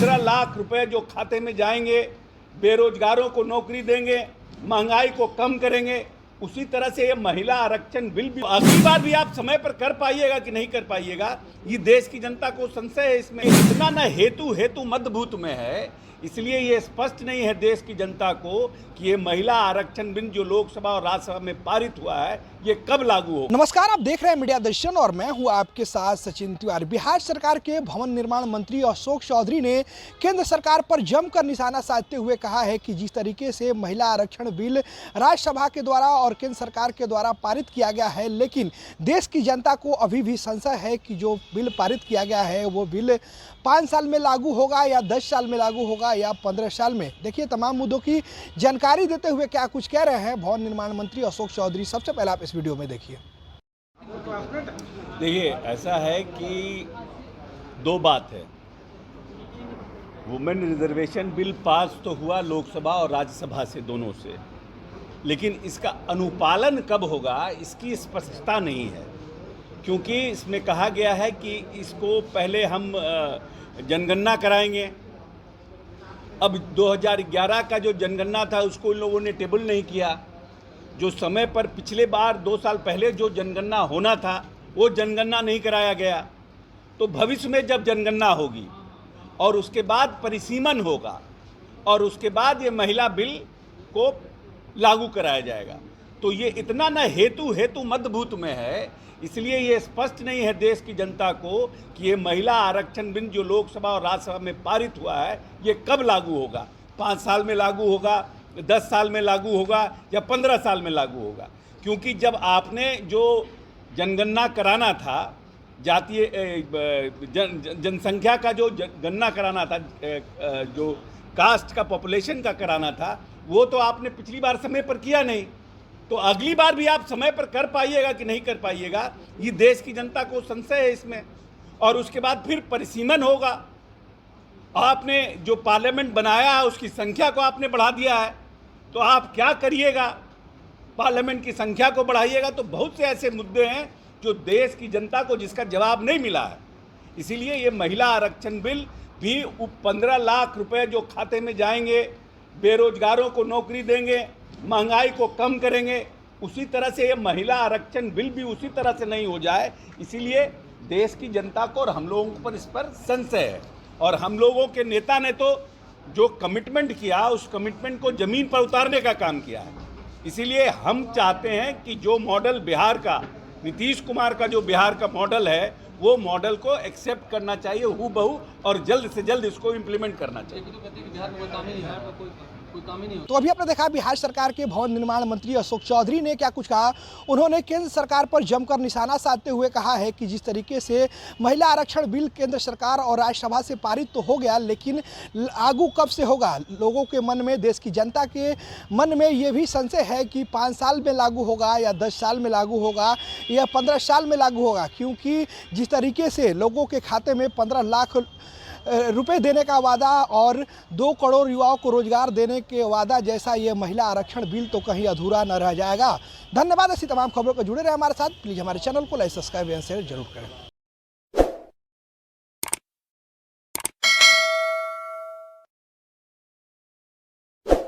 15 लाख रुपए जो खाते में जाएंगे, बेरोजगारों को नौकरी देंगे, महंगाई को कम करेंगे, उसी तरह से ये महिला आरक्षण बिल भी अगली बार भी आप समय पर कर पाइएगा कि नहीं कर पाइएगा, ये देश की जनता को संशय है। इसमें इतना न हेतु मध्यभूत में है, इसलिए ये स्पष्ट नहीं है देश की जनता को कि ये महिला आरक्षण बिल जो लोकसभा और राज्यसभा में पारित हुआ है ये कब लागू हो। नमस्कार, आप देख रहे हैं मीडिया दर्शन और मैं हूं आपके साथ सचिन तिवारी। बिहार सरकार के भवन निर्माण मंत्री अशोक चौधरी ने केंद्र सरकार पर जमकर निशाना साधते हुए कहा है कि जिस तरीके से महिला आरक्षण बिल राज्यसभा के द्वारा और केंद्र सरकार के द्वारा पारित किया गया है, लेकिन देश की जनता को अभी भी संशय है कि जो बिल पारित किया गया है वो बिल 5 साल में लागू होगा या 10 साल में लागू होगा या 15 साल में। देखिए, तमाम मुद्दों की जानकारी देते हुए क्या कुछ कह रहे हैं भवन निर्माण मंत्री अशोक चौधरी। सबसे पहले आप इस वीडियो में देखिए। ऐसा है कि दो बात है, वुमेन रिजर्वेशन बिल पास तो हुआ लोकसभा और राज्यसभा से, दोनों से, लेकिन इसका अनुपालन कब होगा इसकी स्पष्टता नहीं है, क्योंकि इसमें कहा गया है कि इसको पहले हम जनगणना कराएंगे। अब 2011 का जो जनगणना था उसको इन लोगों ने टेबल नहीं किया। जो समय पर पिछले बार 2 साल पहले जो जनगणना होना था वो जनगणना नहीं कराया गया। तो भविष्य में जब जनगणना होगी और उसके बाद परिसीमन होगा और उसके बाद ये महिला बिल को लागू कराया जाएगा, तो ये इतना न हेतु मध्यभूत में है, इसलिए ये स्पष्ट नहीं है देश की जनता को कि ये महिला आरक्षण बिल जो लोकसभा और राज्यसभा में पारित हुआ है ये कब लागू होगा। 5 साल में लागू होगा, 10 साल में लागू होगा या 15 साल में लागू होगा। क्योंकि जब आपने जो जनगणना कराना था, जातीय जनसंख्या का जो गणना कराना था, जो कास्ट का, पॉपुलेशन का कराना था, वो तो आपने पिछली बार समय पर किया नहीं। तो अगली बार भी आप समय पर कर पाइएगा कि नहीं कर पाइएगा, ये देश की जनता को संशय है इसमें। और उसके बाद फिर परिसीमन होगा। आपने जो पार्लियामेंट बनाया है उसकी संख्या को आपने बढ़ा दिया है, तो आप क्या करिएगा? पार्लियामेंट की संख्या को बढ़ाइएगा। तो बहुत से ऐसे मुद्दे हैं जो देश की जनता को जिसका जवाब नहीं मिला है। इसीलिए ये महिला आरक्षण बिल भी 15 लाख रुपए जो खाते में जाएंगे, बेरोजगारों को नौकरी देंगे, महंगाई को कम करेंगे, उसी तरह से ये महिला आरक्षण बिल भी उसी तरह से नहीं हो जाए। इसीलिए देश की जनता को और हम लोगों पर इस पर संशय है। और हम लोगों के नेता ने तो जो कमिटमेंट किया उस कमिटमेंट को ज़मीन पर उतारने का काम किया है। इसीलिए हम चाहते हैं कि जो मॉडल बिहार का, नीतीश कुमार का जो बिहार का मॉडल है, वो मॉडल को एक्सेप्ट करना चाहिए हूबहू, और जल्द से जल्द इसको इम्प्लीमेंट करना चाहिए। तो अभी आपने देखा बिहार सरकार के भवन निर्माण मंत्री अशोक चौधरी ने क्या कुछ कहा। उन्होंने केंद्र सरकार पर जमकर निशाना साधते हुए कहा है कि जिस तरीके से महिला आरक्षण बिल केंद्र सरकार और राज्यसभा से पारित तो हो गया, लेकिन लागू कब से होगा। लोगों के मन में, देश की जनता के मन में ये भी संशय है कि 5 साल में लागू होगा या 10 साल में लागू होगा या 15 साल में लागू होगा, क्योंकि जिस तरीके से लोगों के खाते में 15 लाख रुपए देने का वादा और 2 करोड़ युवाओं को रोजगार देने के वादा जैसा ये महिला आरक्षण बिल तो कहीं अधूरा न रह जाएगा। धन्यवाद। ऐसी तमाम खबरों को जुड़े रहे हमारे साथ। प्लीज़ हमारे चैनल को लाइक, सब्सक्राइब एंड शेयर जरूर करें।